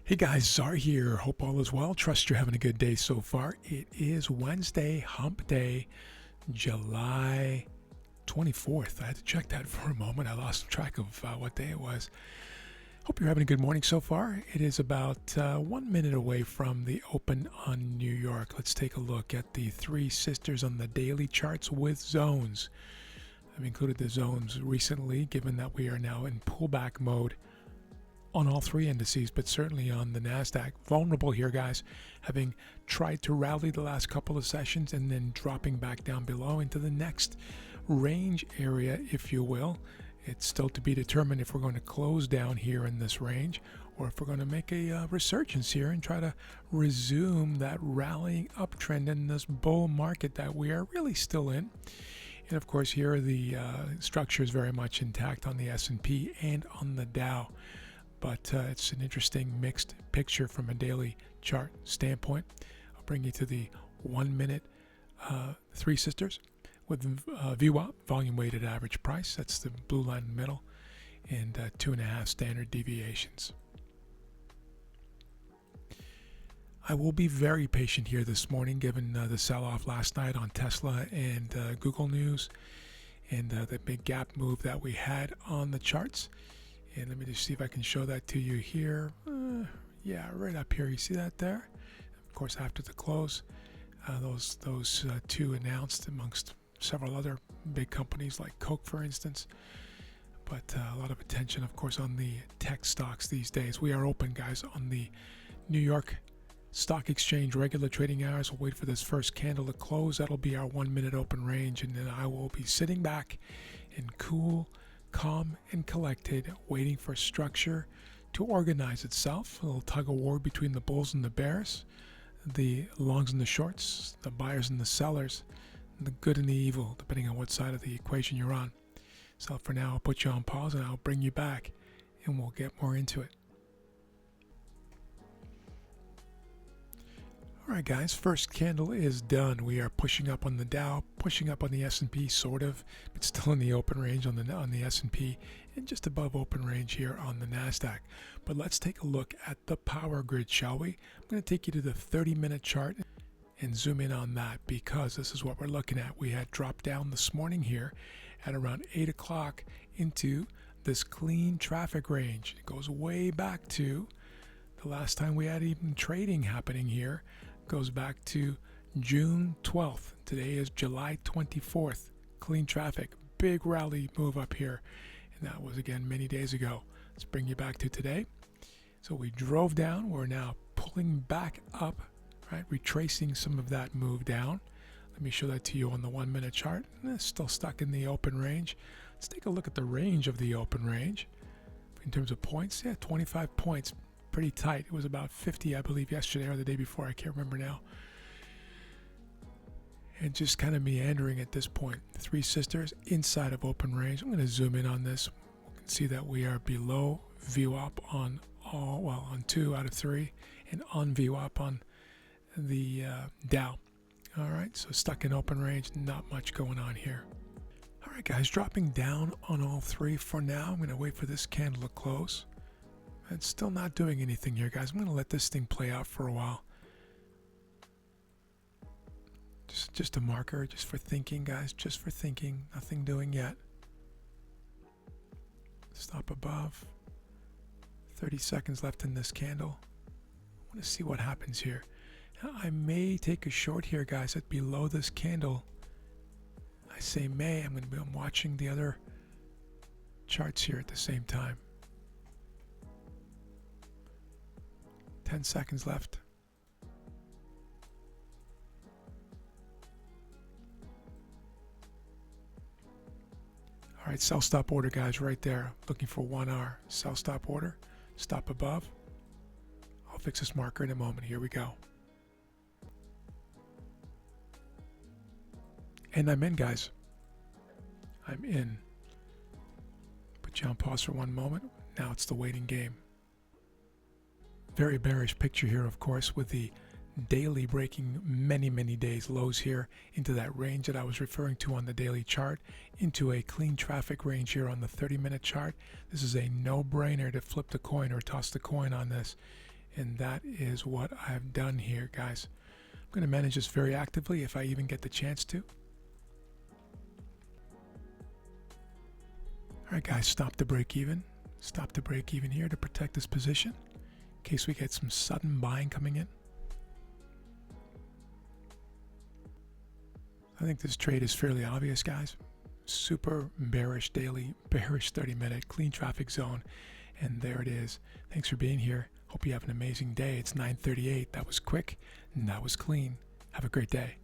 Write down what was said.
Hey guys, Czar here. Hope all is well. Trust you're having a good day so far. It is Wednesday, hump day, July 24th. I had to check that for a moment. I lost track of what day it was. Hope you're having a good morning so far. It is about 1 minute away from the open on New York. Let's take a look at the three sisters on the daily charts with zones. I've included the zones recently, given that we are now in pullback mode on all three indices, but certainly on the NASDAQ. Vulnerable here, guys, having tried to rally the last couple of sessions and then dropping back down below into the next range area, if you will. It's still to be determined if we're going to close down here in this range or if we're going to make a resurgence here and try to resume that rallying uptrend in this bull market that we are really still in. And of course, here the structure is very much intact on the S&P and on the Dow. But it's an interesting mixed picture from a daily chart standpoint. I'll bring you to the 1 minute three sisters with VWAP, volume weighted average price. That's the blue line in the middle, and 2.5 standard deviations. I will be very patient here this morning given the sell-off last night on Tesla and Google News and the big gap move that we had on the charts. And let me just see if I can show that to you here. Yeah, right up here. You see that there? Of course, after the close, those two announced amongst several other big companies like Coke, for instance. But a lot of attention, of course, on the tech stocks these days. We are open, guys, on the New York Stock Exchange regular trading hours. We'll wait for this first candle to close. That'll be our 1 minute open range. And then I will be sitting back in cool, calm and collected, waiting for structure to organize itself. A little tug of war between the bulls and the bears, the longs and the shorts, the buyers and the sellers, the good and the evil, depending on what side of the equation you're on. So for now, I'll put you on pause and I'll bring you back and we'll get more into it. All right, guys, first candle is done. We are pushing up on the Dow, pushing up on the S&P, sort of, but still in the open range on the S&P, and just above open range here on the NASDAQ. But let's take a look at the power grid, shall we? I'm going to take you to the 30-minute chart and zoom in on that because this is what we're looking at. We had dropped down this morning here at around 8 o'clock into this clean traffic range. It goes way back to the last time we had even trading happening here. Goes back to June 12th. Today is July 24th. Clean traffic, big rally move up here, and that was again many days ago. Let's bring you back to today. So we drove down. We're now pulling back up, right? Retracing some of that move down. Let me show that to you on the 1 minute chart. It's still stuck in the open range. Let's take a look at the range of the open range in terms of points. Yeah, 25 points. Pretty tight. It was about 50, I believe, yesterday or the day before. I can't remember now. And just kind of meandering at this point. Three sisters inside of open range. I'm going to zoom in on this. You can see that we are below VWAP on all, well, on 2 out of 3, and on VWAP on the Dow. All right, so stuck in open range. Not much going on here. All right, guys, dropping down on all three for now. I'm going to wait for this candle to close. It's still not doing anything here, guys. I'm going to let this thing play out for a while. Just a marker, just for thinking, guys. Just for thinking. Nothing doing yet. Stop above. 30 seconds left in this candle. I want to see what happens here. Now, I may take a short here, guys, at below this candle. I say may. I'm watching the other charts here at the same time. 10 seconds left. All right, sell stop order, guys, right there. Looking for 1 hour. Sell stop order. Stop above. I'll fix this marker in a moment. Here we go. And I'm in, guys. I'm in. Put you on pause for 1 moment. Now it's the waiting game. Very bearish picture here, of course, with the daily breaking many days lows here into that range that I was referring to on the daily chart, into a clean traffic range here on the 30-minute chart. This is a no-brainer to flip the coin or toss the coin on this And that is what I've done here, guys. I'm going to manage this very actively if I even get the chance to. All right, guys, stop the break even. Stop the break even here to protect this position in case we get some sudden buying coming in. I think this trade is fairly obvious, guys. Super bearish daily, bearish 30-minute, clean traffic zone. And there it is. Thanks for being here. Hope you have an amazing day. It's 9:38. That was quick and that was clean. Have a great day.